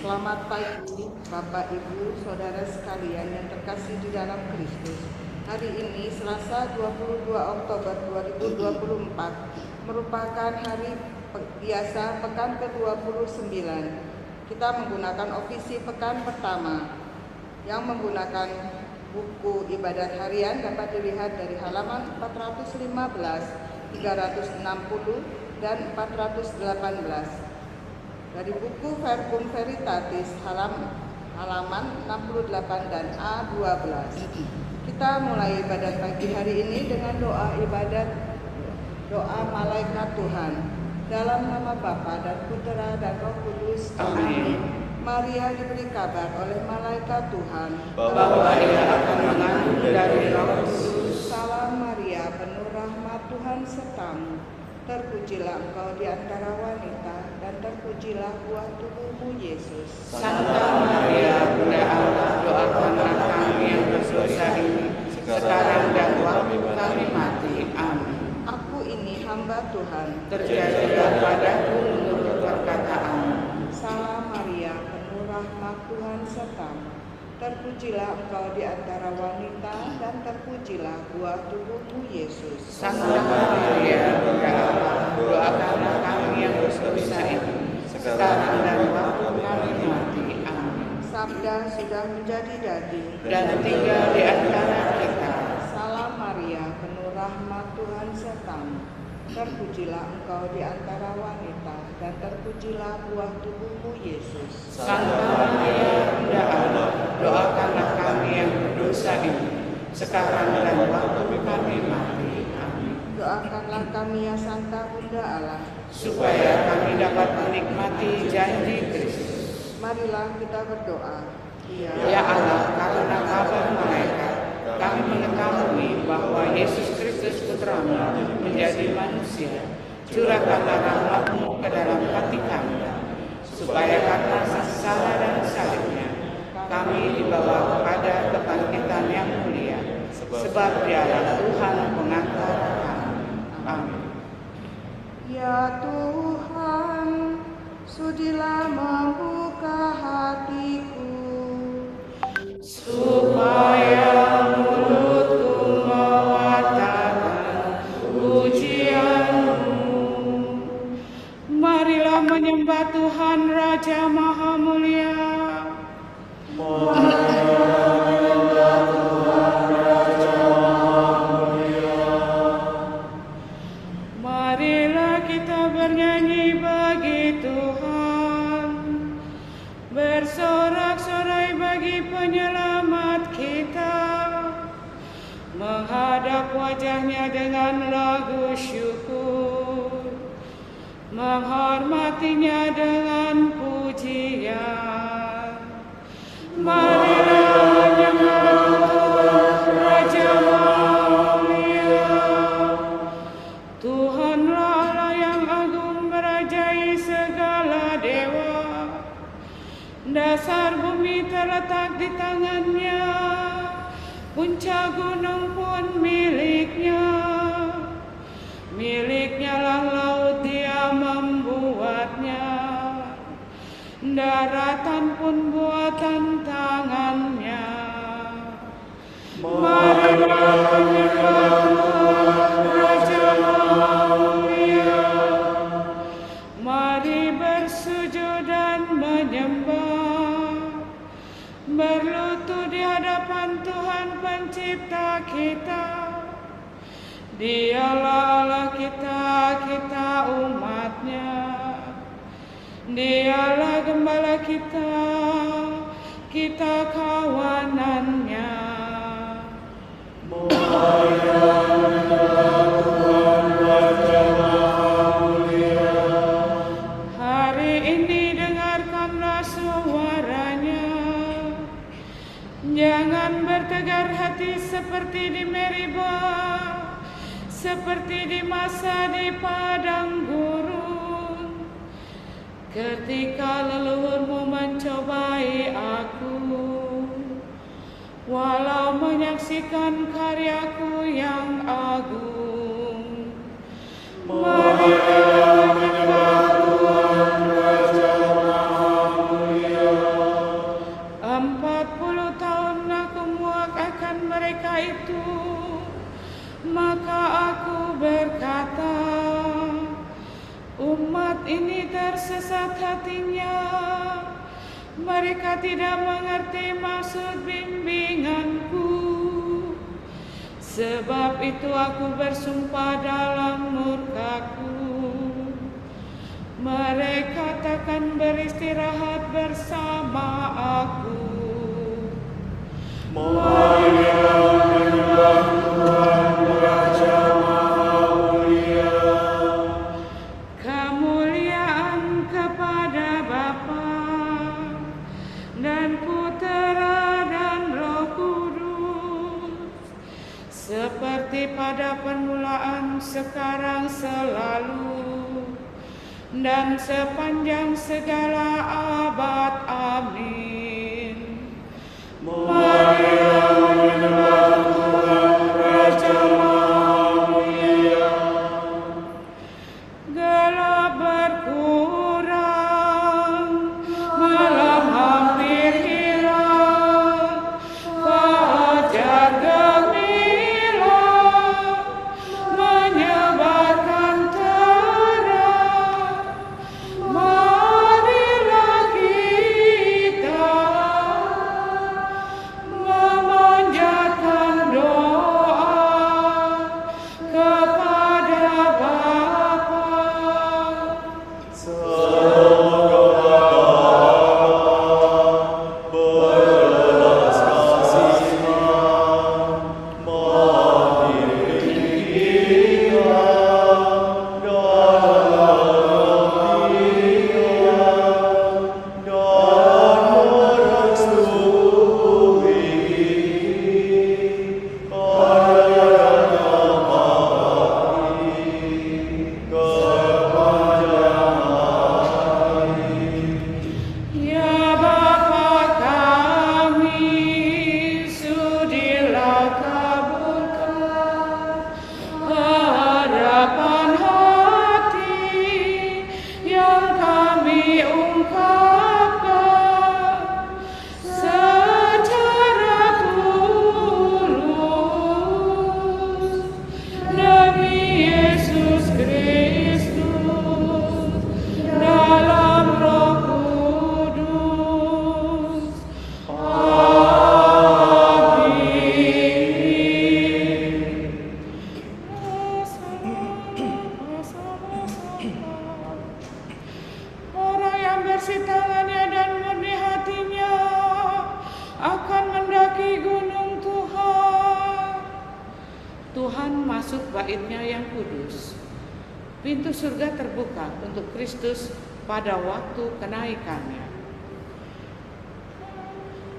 Selamat pagi Bapak Ibu Saudara sekalian yang terkasih di dalam Kristus. Hari ini Selasa 22 Oktober 2024 merupakan hari biasa pekan ke-29. Kita menggunakan ofisi pekan pertama yang menggunakan buku ibadat harian dapat dilihat dari halaman 415, 360, dan 418. Dari buku Verbum Veritatis halaman 68 dan A12. Kita mulai ibadat pagi hari ini dengan doa malaikat Tuhan. Dalam nama Bapa dan Putera dan Roh Kudus. Amin. Maria diberi kabar oleh malaikat Tuhan bahwa ia akan mengandung dari Roh Kudus. Salam Maria, penuh rahmat, Tuhan sertamu. Terpujilah engkau di antara wanita, dan terpujilah buah tubuhmu, Yesus. Santa Maria, Bunda Allah, doakanlah kami yang berdosa ini, sekarang dan waktu kami mati. Amin. Aku ini hamba Tuhan. Terjadilah padaku menurut perkataanmu. Salam Maria, penuh rahmat, Tuhan sertamu. Terpujilah engkau di antara wanita, dan terpujilah buah tubuhmu, Yesus. Santa Maria, Bunda Allah, doakanlah kami yang berdosa ini, sekarang dan waktu kami mati. Amin. Sabda sudah menjadi daging dan tinggal di antara kita. Salam Maria, penuh rahmat, Tuhan sertamu. Terpujilah engkau di antara wanita, dan terpujilah buah tubuhmu, Yesus. Santa Maria, Bunda Allah, doakanlah kami yang berdosa ini, sekarang dan waktu kami mati. Amin. Doakanlah kami ya Santa Bunda Allah, supaya kami dapat menikmati janji Kristus. Marilah kita berdoa. Ya Allah, karena kabar malaikat, kami mengetahui bahwa Yesus Kristus Putramu menjadi manusia. Curahkanlah rahmat-Mu ke dalam hati kami, supaya karena sengsara dan salibnya, kami dibawa kepada kebangkitan yang mulia. Sebab Dialah Tuhan pengantar kami. Amin. Ya Tuhan, sudilah membuka hatiku, supaya mulutku mewatakan pujian-Mu. Marilah menyembah Tuhan Raja Maha Mulia. Marilah kita bernyanyi bagi Tuhan, bersorak-sorai bagi penyelamat kita, menghadap wajah-Nya dengan lagu syukur, menghormati-Nya dengan pujian. Marilah menyembah Tuhan Raja Maha Mulia. Tuhanlah Allah yang agung merajai segala dewa. Dasar bumi terletak di tangan-Nya, puncak gunung pun milik-Nya. Milik-Nya lah laut, Dia membuatnya. Daratan pun buatan tangan-Nya. Marilah menyembah Tuhan Raja Maha Mulia. Mari bersujud dan menyembah, berlutut di hadapan Tuhan Pencipta kita. Dialah Allah kita, kita umat-Nya. Dialah gembala kita, kita kawanan-Nya. Hari ini dengarkanlah suara-Nya. Jangan bertegar hati seperti di Meribah, seperti di masa di padang gurun, ketika leluhurmu mencobai aku. Walau menyaksikan karyaku yang agung, marilah ini tersesat hatinya. Mereka tidak mengerti maksud bimbinganku. Sebab itu aku bersumpah dalam murkaku, mereka takkan beristirahat bersama aku. Marilah menyembah Tuhan Raja Maha Mulia. Kemuliaan kepada Bapa dan Putera dan Roh Kudus, seperti pada permulaan, sekarang, selalu, dan sepanjang segala abad. Amin. Marilah menyembah Tuhan Raja Maha Mulia. Gelap berkurang, malam hampir hilang, fajar gemilang menyebarkan terang. Marilah kita memanjatkan doa kepada Bapa. Semoga Bapa berbelas kasih-Nya mendidik kita dalam Dia dan merestui karyanya bakti kepanjangan hari. Ya Bapa kami, sudilah kabulkan harapan hati yang kami ungkapkan secara tulus demi Yesus Kristus dalam Roh Kudus. Amin. Orang yang bersih tangannya dan murni hatinya akan mendaki gunung Tuhan. Tuhan masuk bait-Nya yang kudus. Pintu surga terbuka untuk Kristus pada waktu kenaikannya.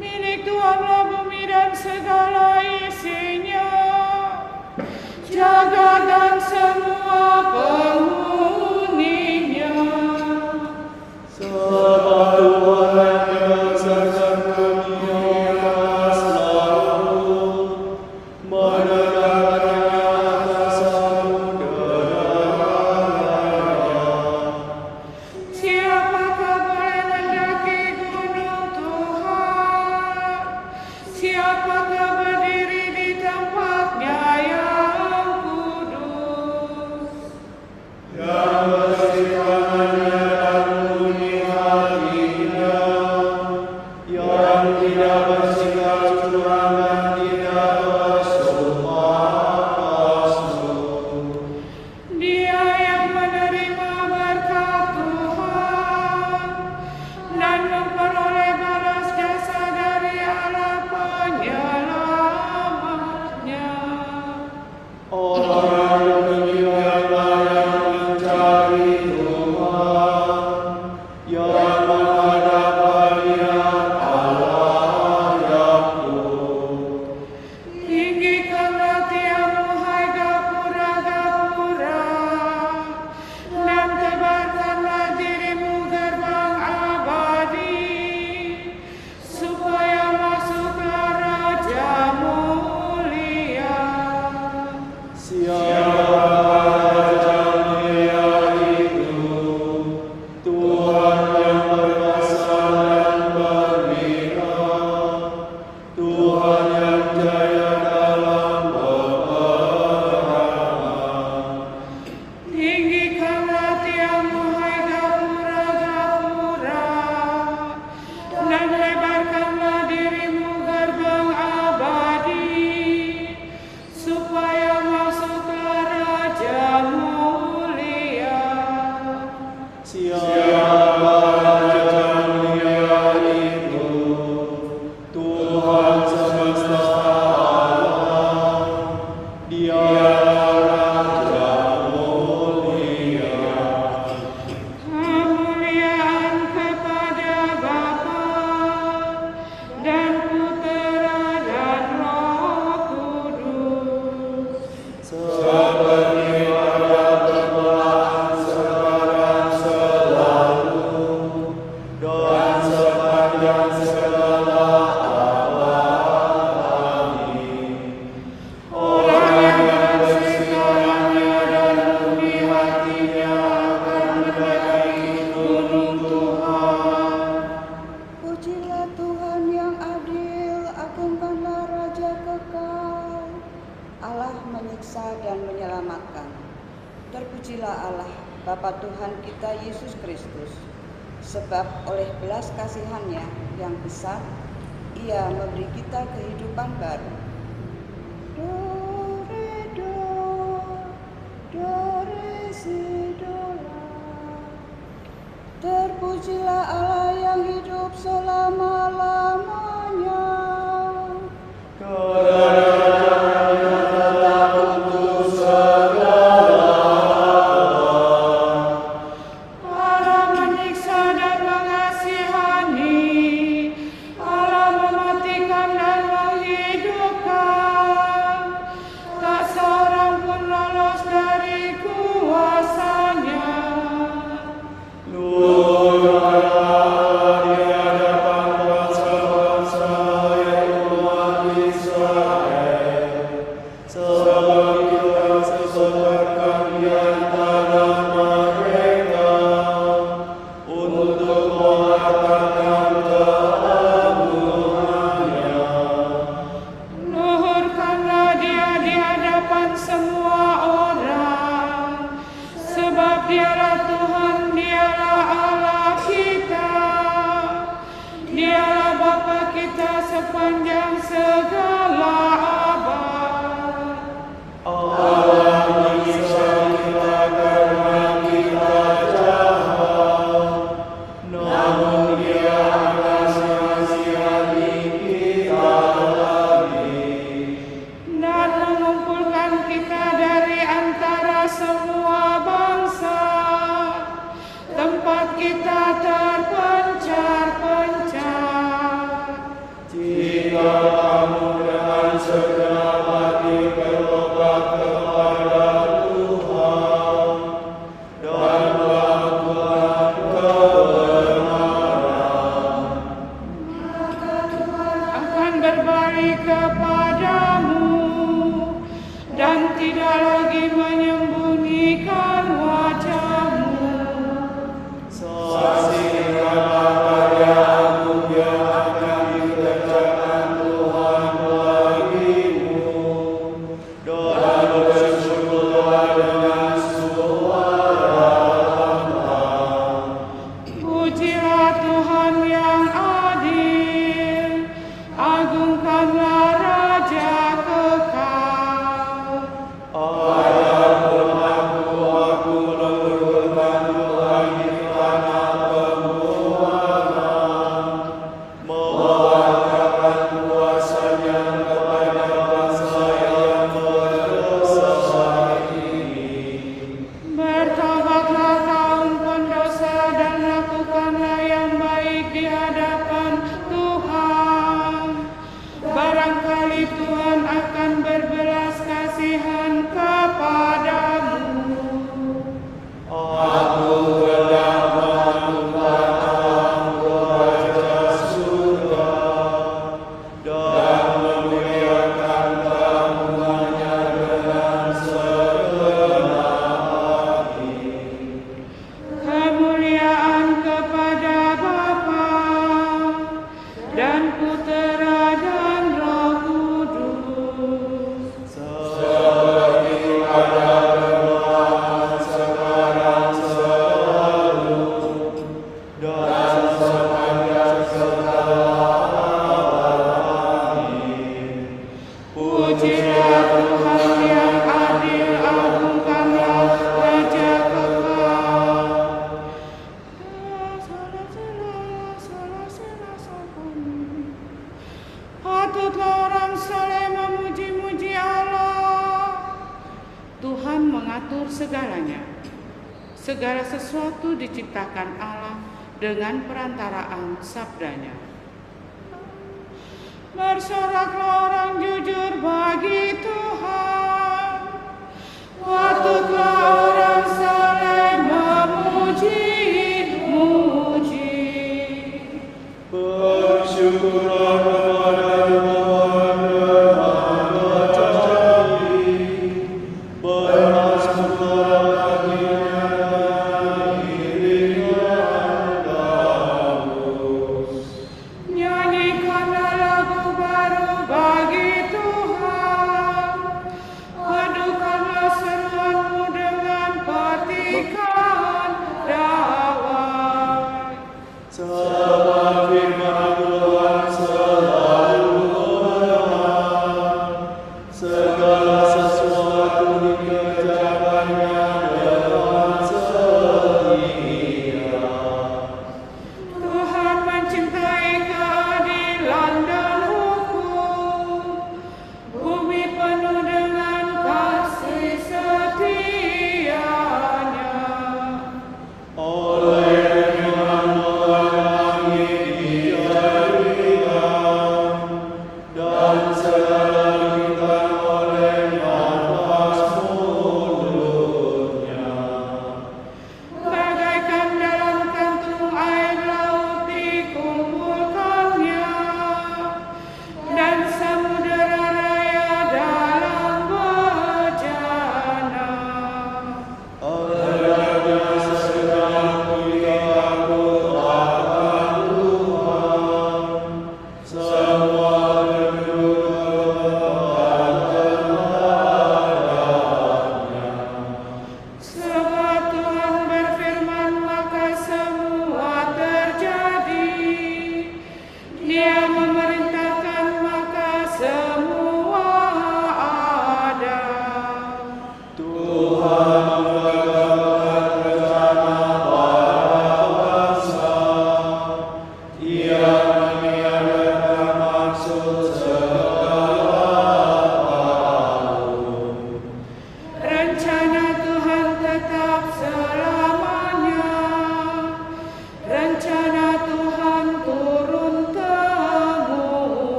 Milik Tuhanlah bumi dan segala isinya, jagat dan semua penghuninya. Sebab Tuhan yang menegakkan dunia selalu, menegakkannya atas samudera. Siapakah boleh mendaki gunung Tuhan? Siapakah berdiri di tempat-Nya yang kudus? Yang bersih tangannya dan murni hatinya, yang tidak bersikap curang dan tidak bersumpah-sumpah. Dia yang menerima berkat Tuhan dan memperoleh balas jasa dari Allah penyelamatnya. Orang demikianlah yang mencari Tuhan, yang menghadap hadirat Allah yang kudus. Tinggikanlah tiangmu, hai gapura-gapura, dan tebarkanlah dirimu gerbang abadi, supaya masuk ke Raja mulia. Siapa Raja mulia itu? Tuhan yang perkasa dan berwira, Tuhan yang jaya dalam peperangan. Tinggikanlah tiangmu, hai Bapa Tuhan kita Yesus Kristus. Sebab oleh belas kasihan-Nya yang besar, Ia memberi kita kehidupan baru. Do, re, do, re, si, do, la. Terpujilah Allah yang hidup selama-lamanya. Kerajaannya tetap untuk segala abad. Allah menyiksa dan mengasihani, Allah mematikan dan menghidupkan. Tak seorang pun lolos dari kuasa-Nya. Luhur Allah di hadapan bangsa-bangsa yang umat Israel. Sebab kita sebarkan di antara mereka untuk mengatakan keagungannya. Luhurkanlah Dia di hadapan semua orang, sebab Dialah Tuhan, Dialah Allah kita, Dialah Bapa kita sepanjang segala abad. Allah menyiksa kita karena kita jahat, namun Dia akan mengasihani kita lagi. Dan mengumpulkan kita dari antara semua bangsa, tempat kita terpencar-pencar. Jika kamu dengan segenap hati bertobat kepada Tuhan dan melakukan kebenaran, Akan berbalik kepadamu dan tidak lagi menyembunyikan wajahmu. saksikanlah karya agung yang akan dikerjakan Tuhan bagimu, dan bersyukurlah dengan suara lantang. Pujilah Tuhan yang adil, agungkanlah Raja kekal. Adapun aku leluhurkan Tuhan di tanah pembuangan, mewakilkan kuasa-Nya kepada bangsa yang berdosa ini. Bertobatlah kaum pendosa dan lakukanlah yang baik di hadapan Tuhan. Barangkali Tuhan akan berbelas kasihan kepadamu. Aku hendak mengagungkan Allahku Raja surga dan memuliakan keagungannya dengan segenap hati. Kemuliaan kepada Bapa dan Putera dan Roh Kudus. Seperti pada permulaan, sekarang, selalu, dan sepanjang segala abad. Amin. Pujilah Tuhan yang adil, agungkanlah Raja kekal. Patutlah orang saleh memuji-muji Allah. Tuhan mengatur segalanya. Segala sesuatu diciptakan Allah dengan perantaraan sabdanya. Bersoraklah orang jujur bagi Tuhan. Patutlah orang saleh memuji-muji. Bersyukurlah kepada Tuhan dengan berjanji, bermasmurlah baginya dengan iring yang bagus. Nyanyikanlah lagu baru bagi Tuhan. Padukanlah seruanmu dengan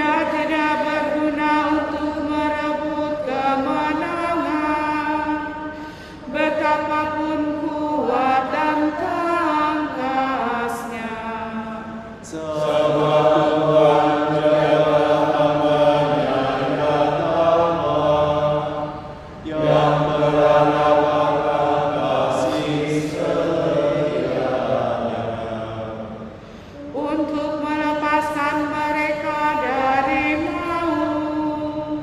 sudah tidak berguna untuk merebut kemenangan, betapapun kuat dan tangkasnya. Sebab Tuhan jaga hamba-Nya yang taat, yang berharap akan kasih setianya. Untuk melepaskan mereka dari maut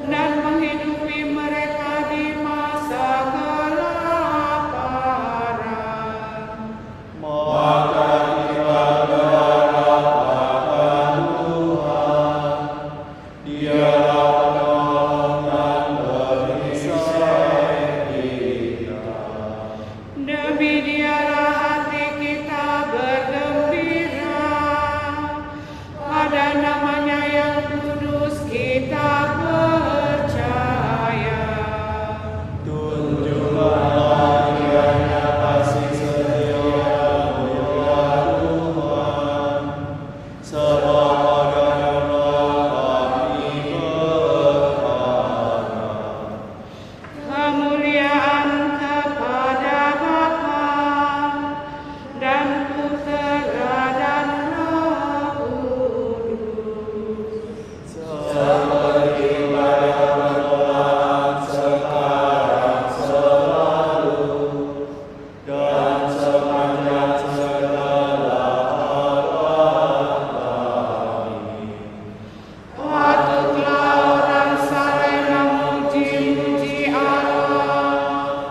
dan menghidupi mereka di masa kelaparan. Maka kita berharap akan Tuhan, Dialah penolong dan perisai kita. Demi Dialah hati kita bergembira, pada nama-Nya yang kudus kita percaya. Tunjukkanlah kiranya kasih setia-Mu ya Tuhan, sebab padamu-Lah kami berharap. Kemuliaan kepada Bapa dan Putera dan Roh Kudus. Seperti pada permulaan, sekarang, selalu, dan sepanjang segala abad. Amin. Patutlah orang saling memuji-muji Allah.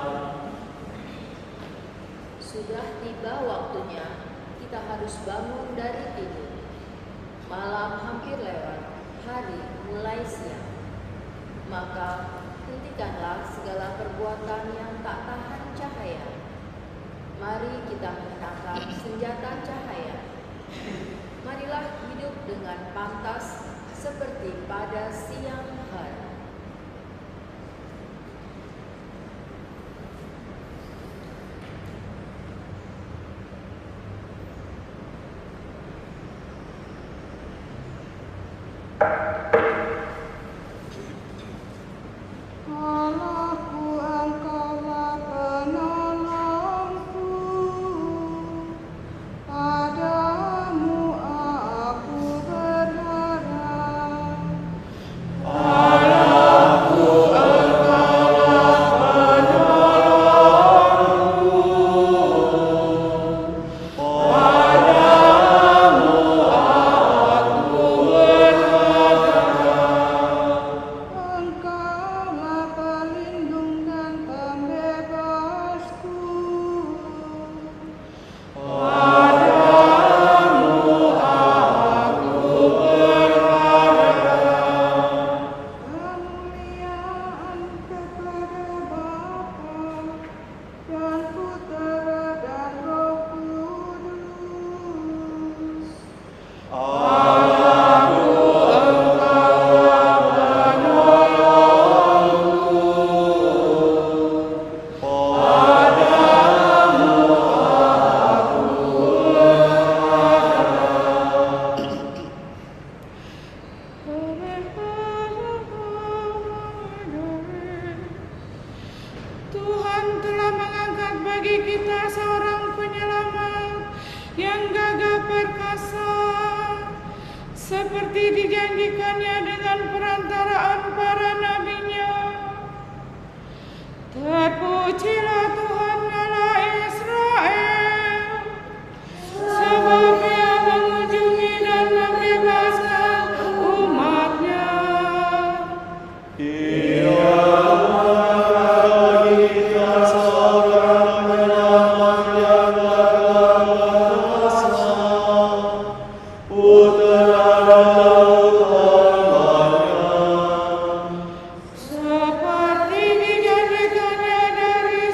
Sudah tiba waktunya kita harus bangun dari tidur. Malam hampir lewat, hari mulai siang. Maka hentikanlah segala perbuatan yang tak tahan cahaya. Mari kita mengenakan senjata cahaya. Marilah hidup dengan pantas seperti pada siang hari. Allahku, Engkaulah penolongku, padamu aku berharap. Allahku, Engkaulah penolongku, padamu aku berharap. Engkaulah pelindung dan pembebasku. Padamu aku berharap. Kemuliaan kepada Bapa dan Putera dan Roh Kudus. Allahku, Engkaulah penolongku, padamu aku berharap. Tuhan telah mengangkat bagi kita seorang penyelamat yang gagah perkasa, seperti dijanjikannya dengan perantaraan para nabi-Nya. Terpujilah Tuhan Allah Israel, sebab Dia mengunjungi dan membebaskan umat-Nya. Dia bagi kita seorang penyelamat yang gagah perkasa, Putera Daud hamba-Nya. Seperti dijanjikannya dari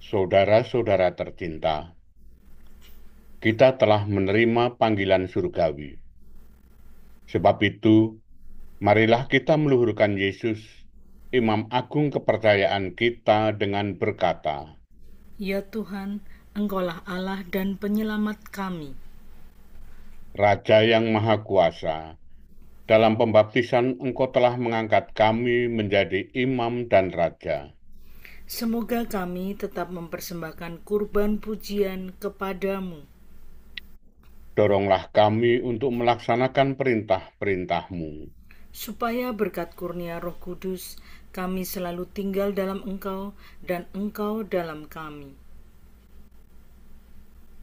Saudara-saudara tercinta, kita telah menerima panggilan surgawi. Sebab itu, marilah kita meluhurkan Yesus, Imam Agung kepercayaan kita dengan berkata, Ya Tuhan, Engkaulah Allah dan penyelamat kami. Raja yang Maha Kuasa, dalam pembaptisan Engkau telah mengangkat kami menjadi imam dan raja. Semoga kami tetap mempersembahkan kurban pujian kepadamu. Doronglah kami untuk melaksanakan perintah-perintah-Mu. Supaya berkat kurnia Roh Kudus, kami selalu tinggal dalam Engkau dan Engkau dalam kami.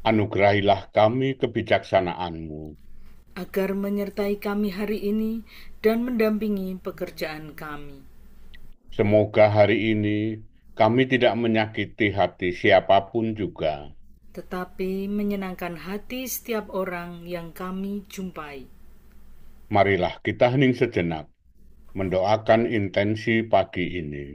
Anugerahilah kami kebijaksanaan-Mu, Agar menyertai kami hari ini dan mendampingi pekerjaan kami. Semoga hari ini kami tidak menyakiti hati siapapun juga, Tetapi menyenangkan hati setiap orang yang kami jumpai. Marilah kita hening sejenak, mendoakan intensi pagi ini.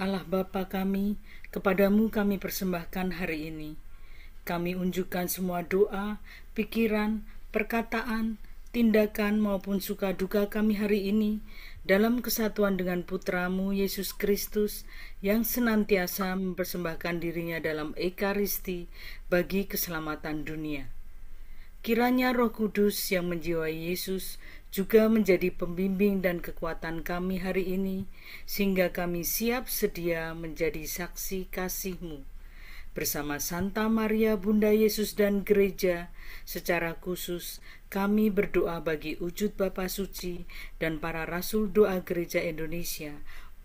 Allah Bapa kami, kepadamu kami persembahkan hari ini. Kami unjukkan semua doa, pikiran, perkataan, tindakan maupun suka duka kami hari ini dalam kesatuan dengan Putramu Yesus Kristus yang senantiasa mempersembahkan dirinya dalam Ekaristi bagi keselamatan dunia. Kiranya Roh Kudus yang menjiwai Yesus juga menjadi pembimbing dan kekuatan kami hari ini, sehingga kami siap sedia menjadi saksi kasih-Mu. Bersama Santa Maria Bunda Yesus dan Gereja, secara khusus kami berdoa bagi wujud Bapa Suci dan para Rasul Doa Gereja Indonesia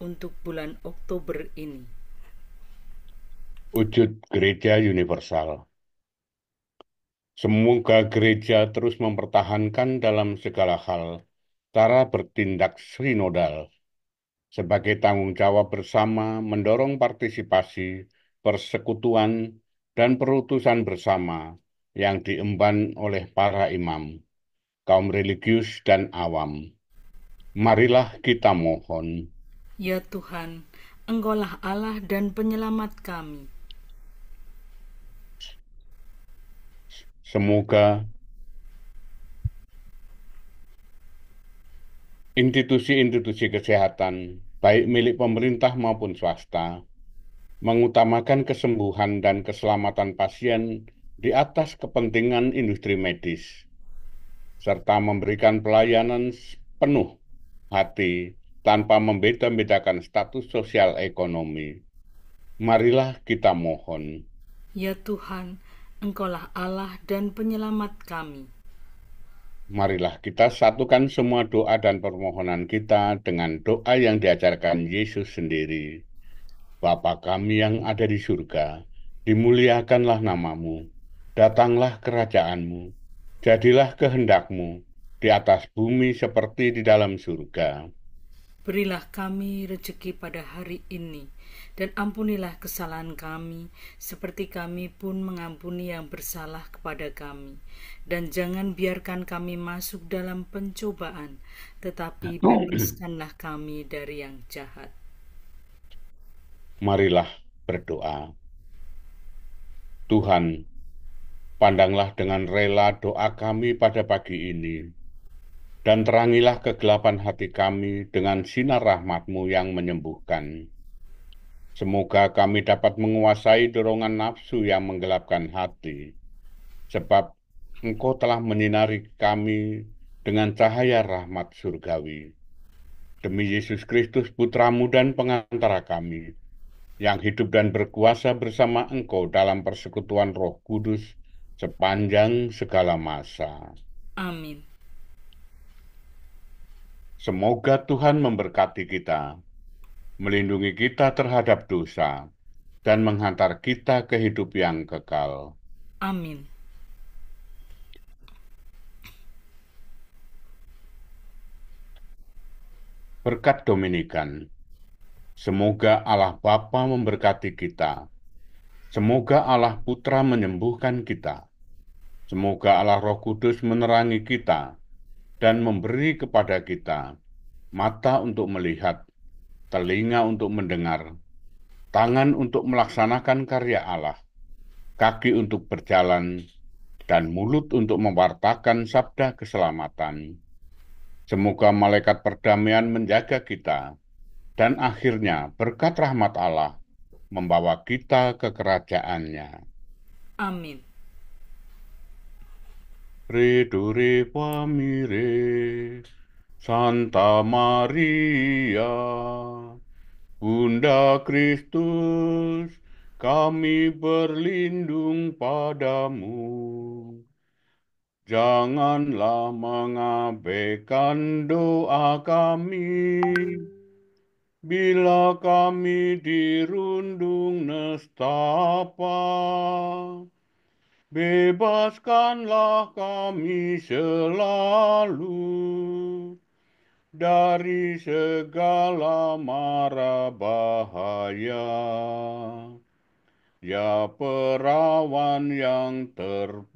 untuk bulan Oktober ini. Wujud Gereja Universal. Semoga gereja terus mempertahankan dalam segala hal cara bertindak sinodal sebagai tanggung jawab bersama mendorong partisipasi, persekutuan, dan perutusan bersama yang diemban oleh para imam, kaum religius dan awam. Marilah kita mohon. Ya Tuhan, Engkaulah Allah dan penyelamat kami. Semoga institusi-institusi kesehatan, baik milik pemerintah maupun swasta, mengutamakan kesembuhan dan keselamatan pasien di atas kepentingan industri medis, serta memberikan pelayanan penuh hati tanpa membeda-bedakan status sosial ekonomi. Marilah kita mohon. Ya Tuhan, Engkaulah Allah dan penyelamat kami. Marilah kita satukan semua doa dan permohonan kita dengan doa yang diajarkan Yesus sendiri. Bapa kami yang ada di surga, dimuliakanlah namamu, datanglah kerajaanmu, jadilah kehendakmu di atas bumi seperti di dalam surga. Berilah kami rezeki pada hari ini, dan ampunilah kesalahan kami, seperti kami pun mengampuni yang bersalah kepada kami. Dan jangan biarkan kami masuk dalam pencobaan, tetapi bebaskanlah kami dari yang jahat. Marilah berdoa. Tuhan, pandanglah dengan rela doa kami pada pagi ini, dan terangilah kegelapan hati kami dengan sinar rahmat-Mu yang menyembuhkan. Semoga kami dapat menguasai dorongan nafsu yang menggelapkan hati, sebab Engkau telah menyinari kami dengan cahaya rahmat surgawi. Demi Yesus Kristus, Putra-Mu dan pengantara kami, yang hidup dan berkuasa bersama Engkau dalam persekutuan Roh Kudus sepanjang segala masa. Amin. Semoga Tuhan memberkati kita, melindungi kita terhadap dosa, dan menghantar kita ke hidup yang kekal. Amin. Berkat Dominikan, semoga Allah Bapa memberkati kita, semoga Allah Putra menyembuhkan kita, semoga Allah Roh Kudus menerangi kita, dan memberi kepada kita mata untuk melihat, telinga untuk mendengar, tangan untuk melaksanakan karya Allah, kaki untuk berjalan, dan mulut untuk mewartakan sabda keselamatan. Semoga malaikat perdamaian menjaga kita, dan akhirnya berkat rahmat Allah membawa kita ke kerajaannya. Amin. Redore pamire, Santa Maria, Bunda Kristus, kami berlindung padamu. Janganlah mengabaikan doa kami, bila kami dirundung nestapa. Bebaskanlah kami selalu dari segala mara bahaya. Ya perawan yang terpuji.